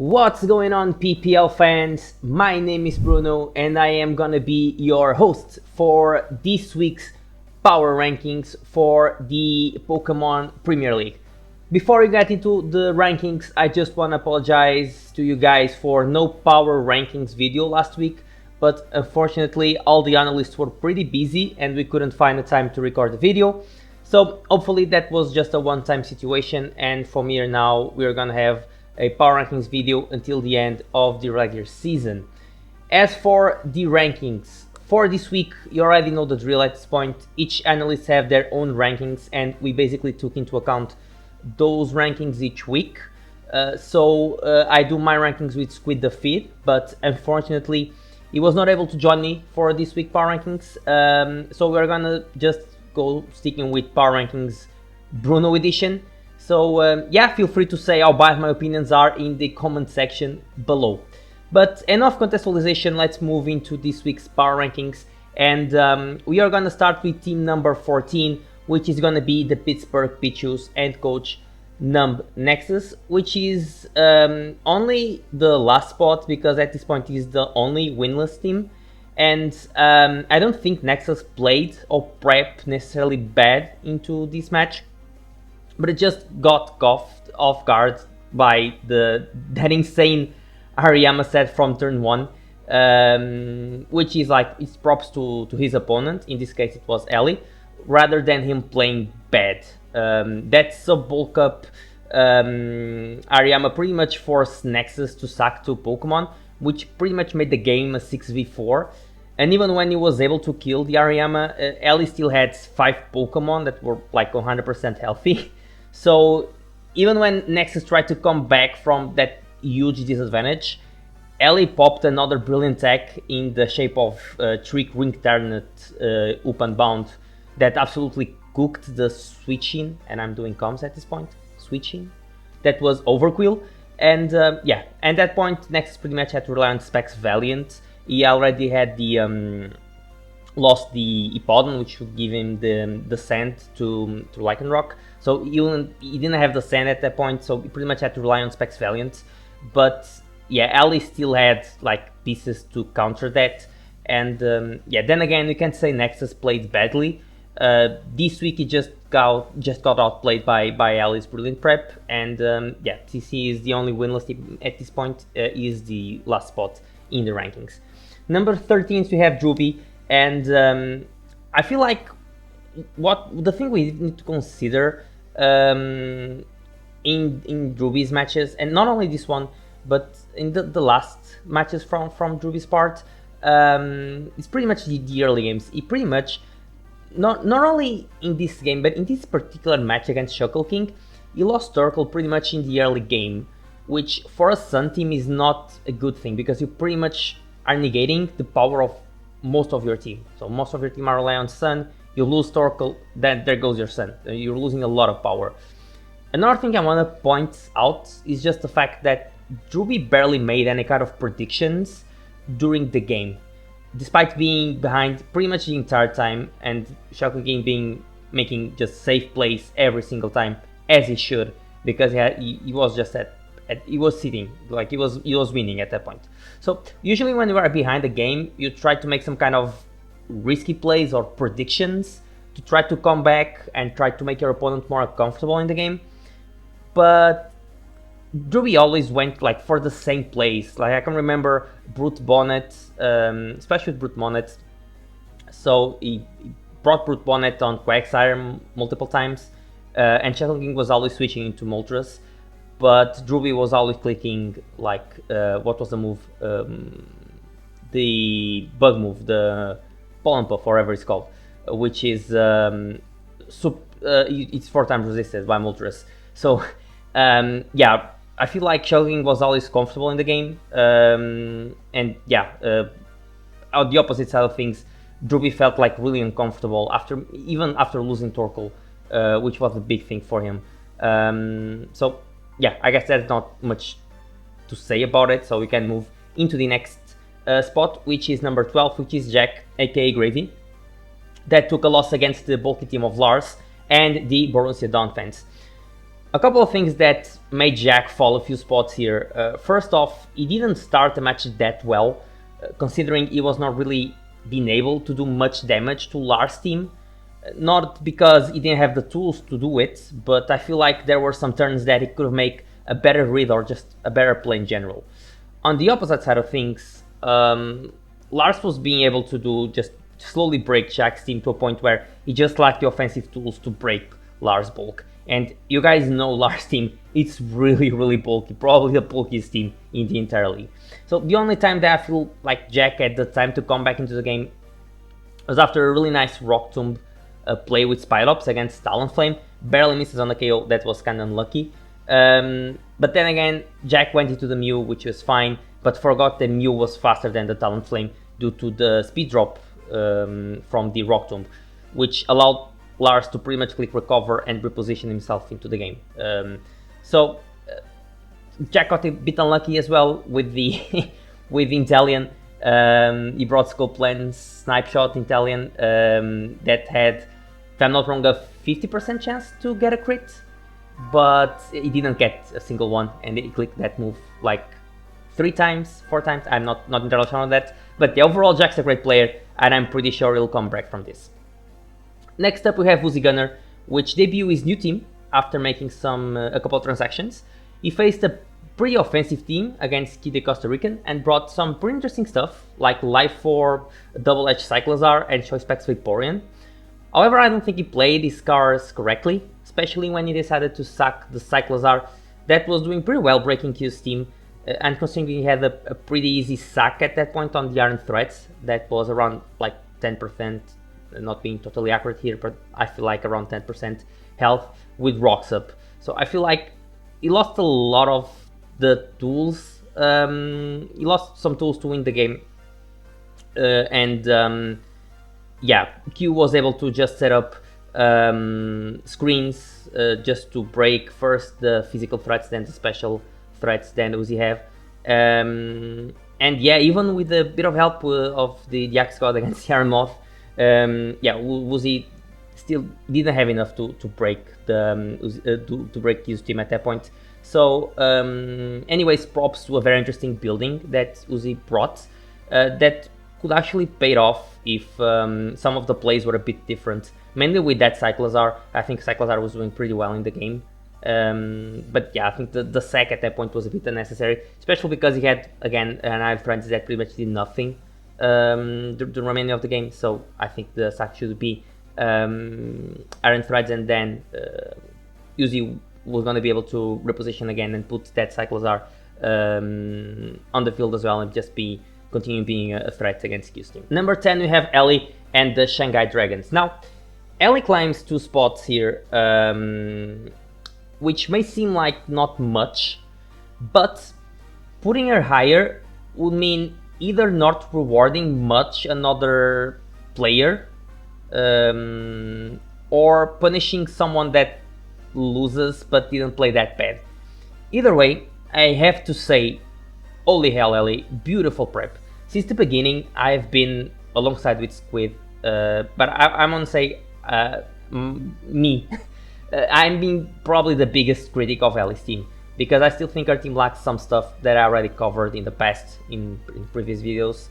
What's going on, PPL fans? My name is Bruno and I am gonna be your host for this week's power rankings for the Pokemon Premier League. Before we get into the rankings, I just want to apologize to you guys for no power rankings video last week, but unfortunately all the analysts were pretty busy and we couldn't find the time to record the video. So hopefully that was just a one-time situation, and from here now we're gonna have a power rankings video until the end of the regular season. As for the rankings for this week, you already know the drill at this point. Each analyst have their own rankings and we basically took into account those rankings each week. I do my rankings with Squid the Feed, but unfortunately he was not able to join me for this week power rankings. So we're gonna just go sticking with power rankings Bruno edition. So yeah, feel free to say how bad my opinions are in the comment section below. But enough contextualization, let's move into this week's power rankings. And we are gonna start with team number 14, which is gonna be the Pittsburgh Pichus and coach Numb Nexus, which is only the last spot because at this point is the only winless team. And I don't think Nexus played or prepped necessarily bad into this match, but it just got caught off guard by that insane Hariyama set from turn 1, which is like, it's props to his opponent. In this case it was Ellie, rather than him playing bad. That's a bulk up. Hariyama pretty much forced Nexus to sack 2 Pokemon, which pretty much made the game a 6v4. And even when he was able to kill the Hariyama, Ellie still had 5 Pokemon that were like 100% healthy. So even when Nexus tried to come back from that huge disadvantage, Ellie popped another brilliant tech in the shape of Trick Ring Turnet Up and Bound that absolutely cooked the switching, and I'm doing comms at this point, switching, that was Overquill. And yeah, at that point Nexus pretty much had to rely on Specs Valiant. He already had the lost the Hippodon, which would give him the sand to Lycanroc. So he didn't have the sand at that point, so he pretty much had to rely on Specs Valiant. But yeah, Ellie still had like pieces to counter that. And yeah, then again, you can't say Nexus played badly. This week he just got outplayed by Ellie's brilliant prep. And yeah, TC is the only winless team at this point. Is the last spot in the rankings. Number 13 we have Druby, and I feel like the thing we need to consider in Druby's matches, and not only this one, but in the last matches from Druby's part, it's pretty much the early games. He pretty much not only in this game, but in this particular match against Shuckle King, he lost Turkle pretty much in the early game, which for a Sun team is not a good thing because you pretty much are negating the power of most of your team. So most of your team are relying on Sun. You lose Torkoal, then there goes your Sun. You're losing a lot of power. Another thing I want to point out is just the fact that Druby barely made any kind of predictions during the game, despite being behind pretty much the entire time, and Shuckle King making just safe plays every single time, as he should, because he was just he was sitting, like he was winning at that point. So usually when you are behind the game, you try to make some kind of risky plays or predictions to try to come back and try to make your opponent more comfortable in the game. But Druby always went like for the same plays. Like I can remember Brute Bonnet, especially with Brute Bonnet. So he brought Brute Bonnet on Quagsire multiple times, and Shuckle King was always switching into Moltres. But Druby was always clicking like, what was the move? The bug move, the Pollen Puff, or whatever it's called, which is it's 4 times resisted by Moltres. So yeah, I feel like Shuckle King was always comfortable in the game. And yeah, on the opposite side of things, Druby felt like really uncomfortable even after losing Torkoal, which was a big thing for him. So yeah, I guess there's not much to say about it, so we can move into the next spot, which is number 12, which is Jack, aka Gravy, that took a loss against the bulky team of Lars and the Borussia Dawn fans. A couple of things that made Jack fall a few spots here. First off, he didn't start the match that well, considering he was not really being able to do much damage to Lars' team. Not because he didn't have the tools to do it, but I feel like there were some turns that he could have made a better read or just a better play in general. On the opposite side of things, Lars was being able to do just slowly break Jack's team to a point where he just lacked the offensive tools to break Lars' bulk. And you guys know Lars' team, it's really bulky, probably the bulkiest team in the entire league. So the only time that I feel like Jack had the time to come back into the game was after a really nice Rock Tomb play with Spylops against Talonflame. Barely misses on the KO, that was kind of unlucky. But then again, Jack went into the Mew, which was fine, but forgot that Mew was faster than the Talonflame due to the speed drop from the Rock Tomb, which allowed Lars to pretty much click recover and reposition himself into the game. So Jack got a bit unlucky as well with the with Inteleon. He brought Scope Lens, Snipe Shot, Inteleon that had, if I'm not wrong, a 50% chance to get a crit, but he didn't get a single one, and he clicked that move like 4 times. I'm not entirely sure on that, but the overall Jack's a great player, and I'm pretty sure he'll come back from this. Next up we have Uzi Gunner, which debuted his new team after making a couple of transactions. He faced a pretty offensive team against Kid the Costa Rican and brought some pretty interesting stuff like Life Orb, Double Edge Cyclozar, and Choice Specs Vaporeon. However, I don't think he played his cards correctly, especially when he decided to sack the Cyclozar that was doing pretty well breaking Q's team, and considering he had a pretty easy sack at that point on the Iron Threats, that was around like 10%, not being totally accurate here, but I feel like around 10% health with Rocks up. So I feel like he lost a lot of the tools. He lost some tools to win the game, yeah, Q was able to just set up screens just to break first the physical threats, then the special threats, then Uzi have. And yeah, even with a bit of help of the Axe God against Yarmoth, yeah, Uzi still didn't have enough to break the to break Q's team at that point. So anyways, props to a very interesting building that Uzi brought that could actually pay off if some of the plays were a bit different. Mainly with that Cyclozar. I think Cyclozar was doing pretty well in the game. But yeah, I think the sack at that point was a bit unnecessary, especially because he had, again, an Iron Threads that pretty much did nothing the remainder of the game. So I think the sack should be Iron Threads, and then Uzi was going to be able to reposition again and put that Cyclozar on the field as well, and just continue being a threat against Q's team. Number 10, we have Ellie and the Shanghai Dragons. Now, Ellie climbs 2 spots here, which may seem like not much, but putting her higher would mean either not rewarding much another player, or punishing someone that loses but didn't play that bad. Either way, I have to say, holy hell, Ellie, beautiful prep. Since the beginning, I've been alongside with Squid, but I'm gonna say me. I'm being probably the biggest critic of Ellie's team, because I still think our team lacks some stuff that I already covered in the past in previous videos.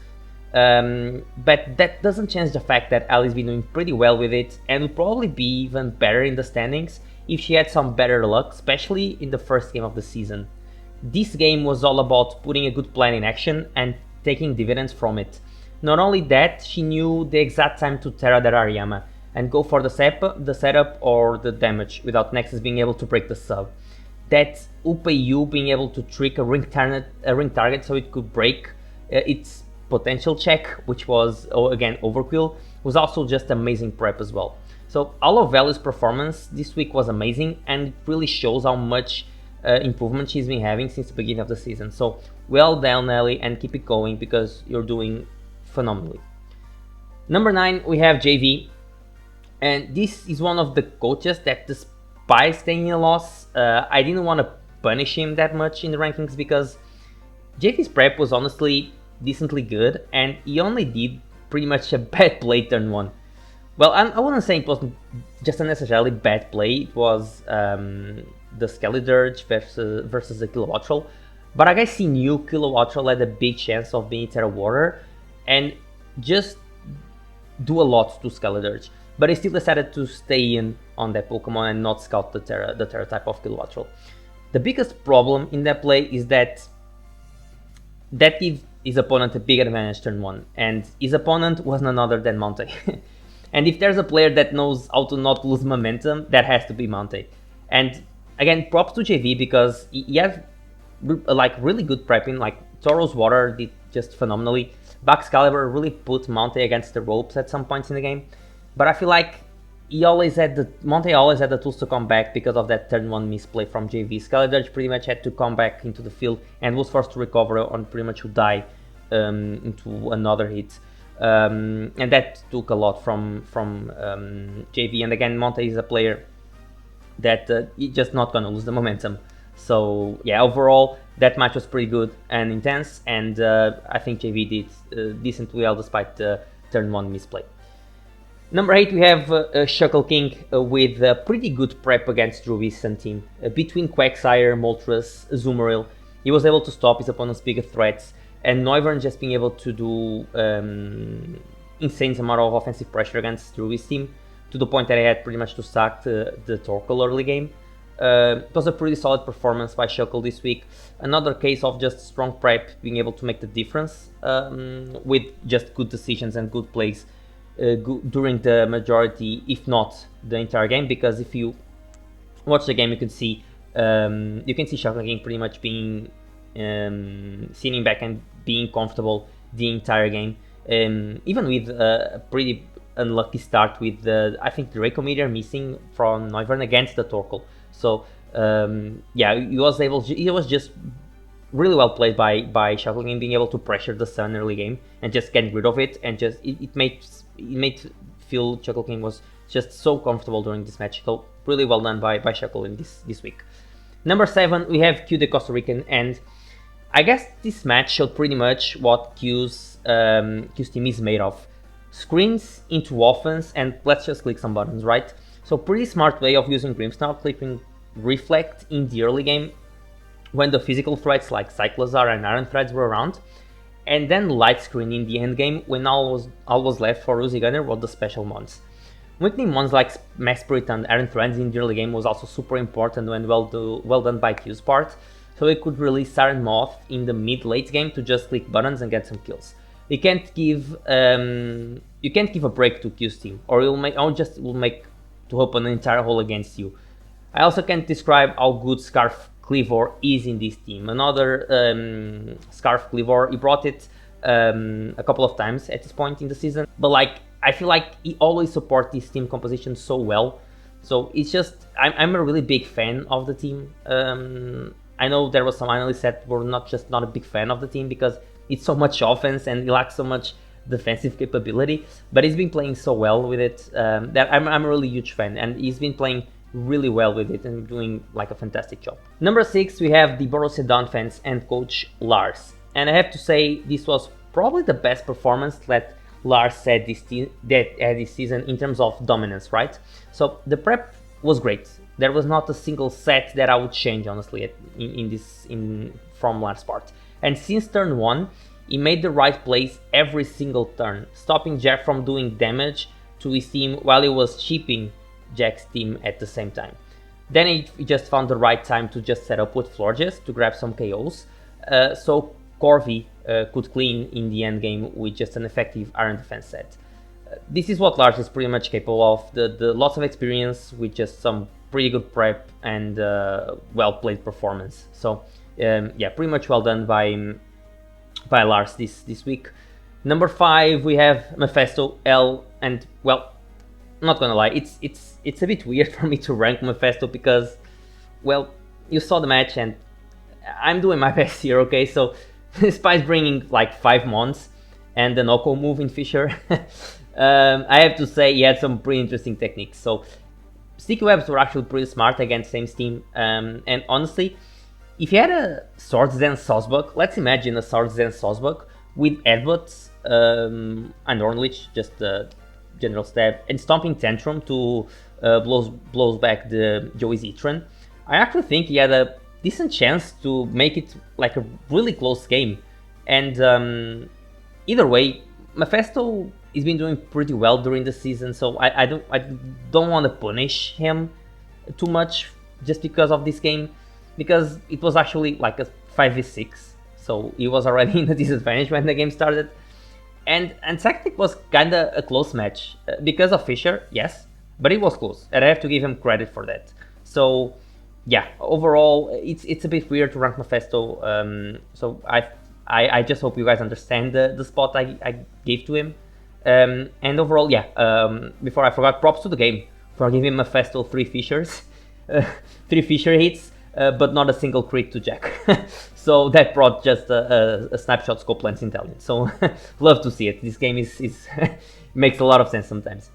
But that doesn't change the fact that Ellie's been doing pretty well with it, and would probably be even better in the standings if she had some better luck, especially in the first game of the season. This game was all about putting a good plan in action and taking dividends from it. Not only that, she knew the exact time to Terra that Ariyama and go for the setup or the damage without Nexus being able to break the sub. That UPU being able to trick a ring target so it could break its potential check, which was, again, Overkill, was also just amazing prep as well. So all of Ellie's performance this week was amazing, and it really shows how much improvement she's been having since the beginning of the season. So well done, Ellie, and keep it going, because you're doing phenomenally. Number 9, we have JV, and this is one of the coaches that, despite staying a loss, I didn't want to punish him that much in the rankings, because JV's prep was honestly decently good, and he only did pretty much a bad play turn 1. Well, I wouldn't say it wasn't just a necessarily bad play. It was the Skeledirge versus the Kilowattrel. But I guess he knew Kilowattrel had a big chance of being Terra Water and just do a lot to Skeledirge. But he still decided to stay in on that Pokemon and not scout the Terra type of Kilowattrel. The biggest problem in that play is that gives his opponent a big advantage turn 1, and his opponent was none other than Monte. And if there's a player that knows how to not lose momentum, that has to be Monte. And again, props to JV because he has like really good prepping. Like Tauros Water did just phenomenally. Baxcalibur really put Monte against the ropes at some points in the game, but I feel like Monte always had the tools to come back because of that turn 1 misplay from JV. Skeledirge pretty much had to come back into the field and was forced to recover on pretty much to die into another hit. And that took a lot from JV. And again, Monte is a player that he's just not going to lose the momentum. So yeah, overall, that match was pretty good and intense. And I think JV did decently well despite the turn 1 misplay. Number 8, we have Shuckle King with a pretty good prep against Druvis and team. Between Quagsire, Moltres, Azumarill, he was able to stop his opponent's bigger threats, and Noivern just being able to do insane amount of offensive pressure against Druvis team, to the point that he had pretty much to sack the Torkoal early game. It was a pretty solid performance by Shuckle this week. Another case of just strong prep being able to make the difference with just good decisions and good plays during the majority, if not the entire game. Because if you watch the game, you can see Shuckle King pretty much being sitting back and being comfortable the entire game, even with a pretty unlucky start with I think the Draco Meteor missing from Noivern against the Torkoal. So yeah, he was just really well played by Shuckle King, being able to pressure the Sun early game and just getting rid of it, and just it made feel Shuckle King was just so comfortable during this match. So really well done by Shuckle in this week. Number 7, we have Q the Costa Rican, and I guess this match showed pretty much what Q's team is made of. Screens into offense, and let's just click some buttons, right? So pretty smart way of using Grimmsnarl, clicking Reflect in the early game when the physical threats like Cyclozar and Iron Threads were around, and then Light Screen in the end game when all was left for Uzi Gunner was the special mons. Weakening mons like Mass Spirit and Iron Threads in the early game was also super important and well done by Q's part, so he could release Siren Moth in the mid-late game to just click buttons and get some kills. You can't give a break to Q's team, or will make to open an entire hole against you. I also can't describe how good Scarf Cleavor is in this team. Another Scarf Cleavor, he brought it a couple of times at this point in the season, but like I feel like he always supports this team composition so well. So it's just I'm a really big fan of the team. I know there was some analysts that were not a big fan of the team because it's so much offense and he lacks so much defensive capability, but he's been playing so well with it that I'm a really huge fan, and he's been playing really well with it and doing like a fantastic job. Number 6, we have the Borussia Dortmund and coach Lars, and I have to say this was probably the best performance that Lars had this season in terms of dominance, right? So the prep was great. There was not a single set that I would change, honestly, from Lars' part. And since turn 1, he made the right plays every single turn, stopping Jack from doing damage to his team while he was chipping Jack's team at the same time. Then he just found the right time to just set up with Florges to grab some KOs, so Corvi could clean in the end game with just an effective Iron Defense set. This is what Lars is pretty much capable of, the lots of experience with just some pretty good prep and well played performance. So yeah, pretty much well done by Lars this week. Number 5, we have Mephisto L, and well, not gonna lie, it's a bit weird for me to rank Mephisto because, well, you saw the match and I'm doing my best here, okay? So despite bringing like 5 mons and the Noko move in Fisher, I have to say he had some pretty interesting techniques. So sticky webs were actually pretty smart against Same's team, and honestly, if you had a Swords Dance Sawsbuck, let's imagine a Swords Dance Sawsbuck with Headbutts and Ornlich, just the general stab, and Stomping Tantrum to blows back the Joey's Etran. I actually think he had a decent chance to make it like a really close game. And either way, Mephisto has been doing pretty well during the season, so I don't want to punish him too much just because of this game, because it was actually like a 5v6, so he was already in a disadvantage when the game started. And second, it was kind of a close match because of Fisher, yes, but it was close, and I have to give him credit for that. So yeah, overall, it's a bit weird to rank Mephisto. So I just hope you guys understand the spot I gave to him. And overall, yeah. Before I forgot, props to the game for giving Mephisto 3 Fishers, 3 Fisher hits, but not a single crit to Jack. So that brought just a snapshot scope lens intelligence. So love to see it. This game is makes a lot of sense sometimes.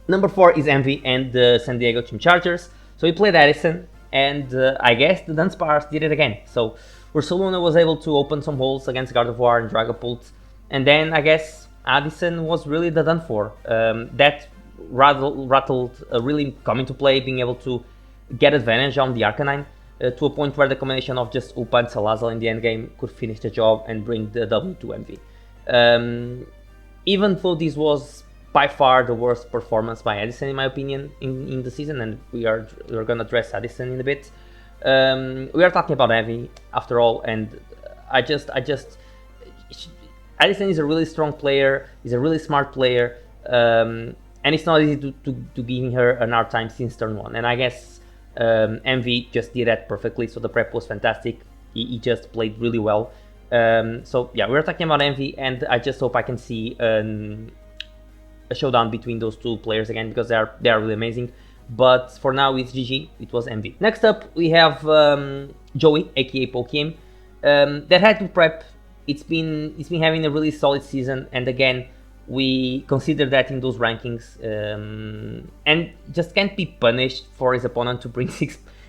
Number 4 is Envy and the San Diego Team Chargers. So he played Addison, and I guess the Dunsparce did it again. So Ursaluna was able to open some holes against Gardevoir and Dragapult, and then I guess Addison was really the done for. That rattled really come into play, being able to get advantage on the Arcanine to a point where the combination of just Upa and Salazzle in the end game could finish the job and bring the W to Envy. Even though this was by far the worst performance by Addison in my opinion in the season, and we're gonna address Addison in a bit. We are talking about Envy after all, and Addison is a really strong player. He's a really smart player, and it's not easy to giving her an hard time since turn 1. And I guess Envy just did that perfectly. So the prep was fantastic. He just played really well. So yeah, we're talking about Envy, and I just hope I can see a showdown between those two players again, because they are really amazing. But for now, it's GG. It was Envy. Next up, we have Joey, aka Pokgame, that had to prep. It's been having a really solid season, and again, we consider that in those rankings, and just can't be punished for his opponent to bring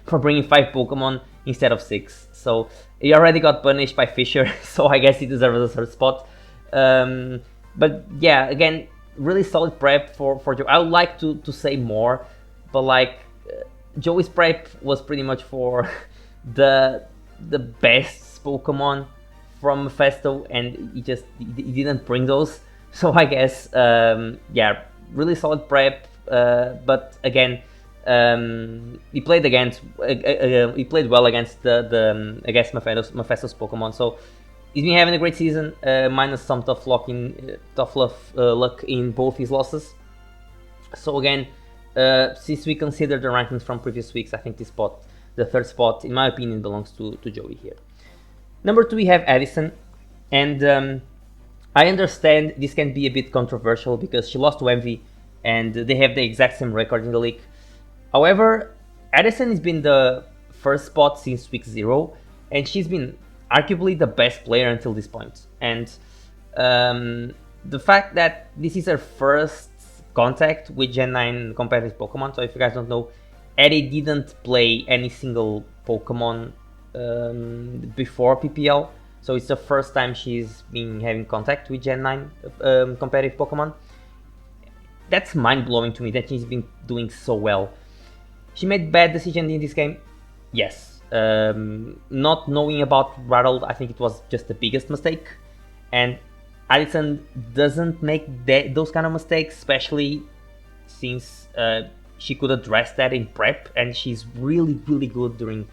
bringing 5 Pokemon instead of 6. So he already got punished by Fisher, so I guess he deserves a third spot. But yeah, again, really solid prep for Joe. I would like to say more, but like Joey's prep was pretty much for the best Pokemon from Mephisto, and he didn't bring those. So I guess yeah, really solid prep. But again, he played well against against Mephisto's Pokemon. So he's been having a great season, minus some tough luck in both his losses. So again, since we consider the rankings from previous weeks, I think this spot, the third spot, in my opinion, belongs to Joey here. Number 2, we have Addison, and I understand this can be a bit controversial because she lost to Envy, and they have the exact same record in the league. However, Addison has been the first spot since week 0, and she's been arguably the best player until this point. And the fact that this is her first contact with Gen 9 competitive Pokemon, so if you guys don't know, Addie didn't play any single Pokemon before PPL, so it's the first time she's been having contact with Gen 9 competitive Pokemon. That's mind-blowing to me that she's been doing so well. She made bad decisions in this game, yes. Not knowing about Rattled, I think it was just the biggest mistake, and Addison doesn't make those kind of mistakes, especially since she could address that in prep, and she's really good during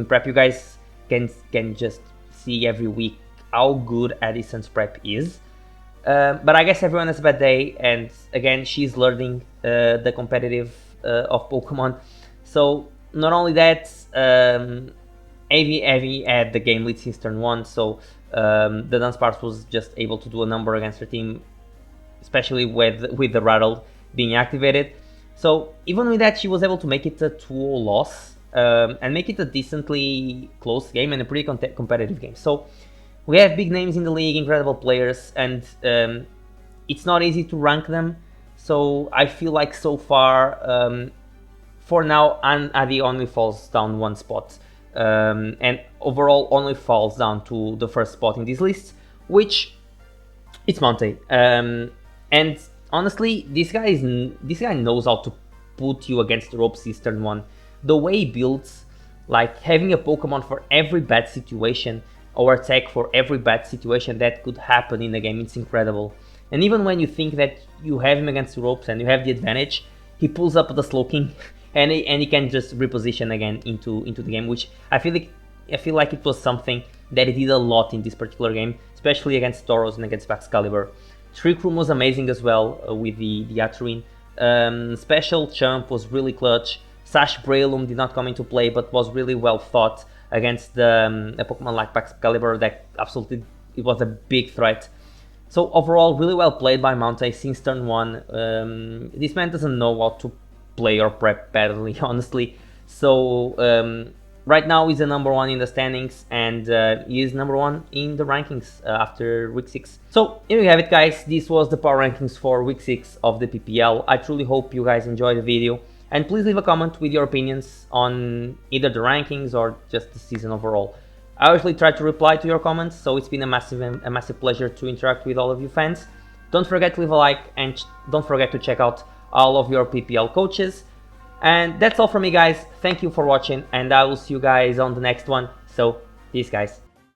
prep. You guys can just see every week how good Addison's prep is. But I guess everyone has a bad day, and again, she's learning the competitive of Pokemon. So not only that, Avi had the game lead since turn 1, so the Dunsparce was just able to do a number against her team, especially with the Rattle being activated. So even with that, she was able to make it a 2-0 loss, and make it a decently close game and a pretty competitive game. So we have big names in the league, incredible players, and it's not easy to rank them. So I feel like so far, for now, Adi only falls down 1 spot, and overall only falls down to the first spot in this list, which it's Monte. And honestly, this guy knows how to put you against the ropes this turn 1. the way he builds, like having a Pokemon for every bad situation or attack for every bad situation that could happen in the game, it's incredible. And even when you think that you have him against the ropes and you have the advantage, he pulls up the Slowking and he can just reposition again into the game, which I feel like it was something that he did a lot in this particular game, especially against Tauros and against Excalibur. Trick Room was amazing as well with the Aturin. Special Chump was really clutch. Sash Breloom did not come into play, but was really well thought against a Pokemon like Excalibur that absolutely, it was a big threat. So overall, really well played by Mountay since turn 1. This man doesn't know how to play or prep badly, honestly. So right now he's the number 1 in the standings, and he is number 1 in the rankings after week 6. So here you have it, guys. This was the power rankings for week 6 of the PPL. I truly hope you guys enjoyed the video. And please leave a comment with your opinions on either the rankings or just the season overall. I usually try to reply to your comments, so it's been a massive pleasure to interact with all of you fans. Don't forget to leave a like, and don't forget to check out all of your PPL coaches. And that's all from me, guys. Thank you for watching, and I will see you guys on the next one. So, peace, guys.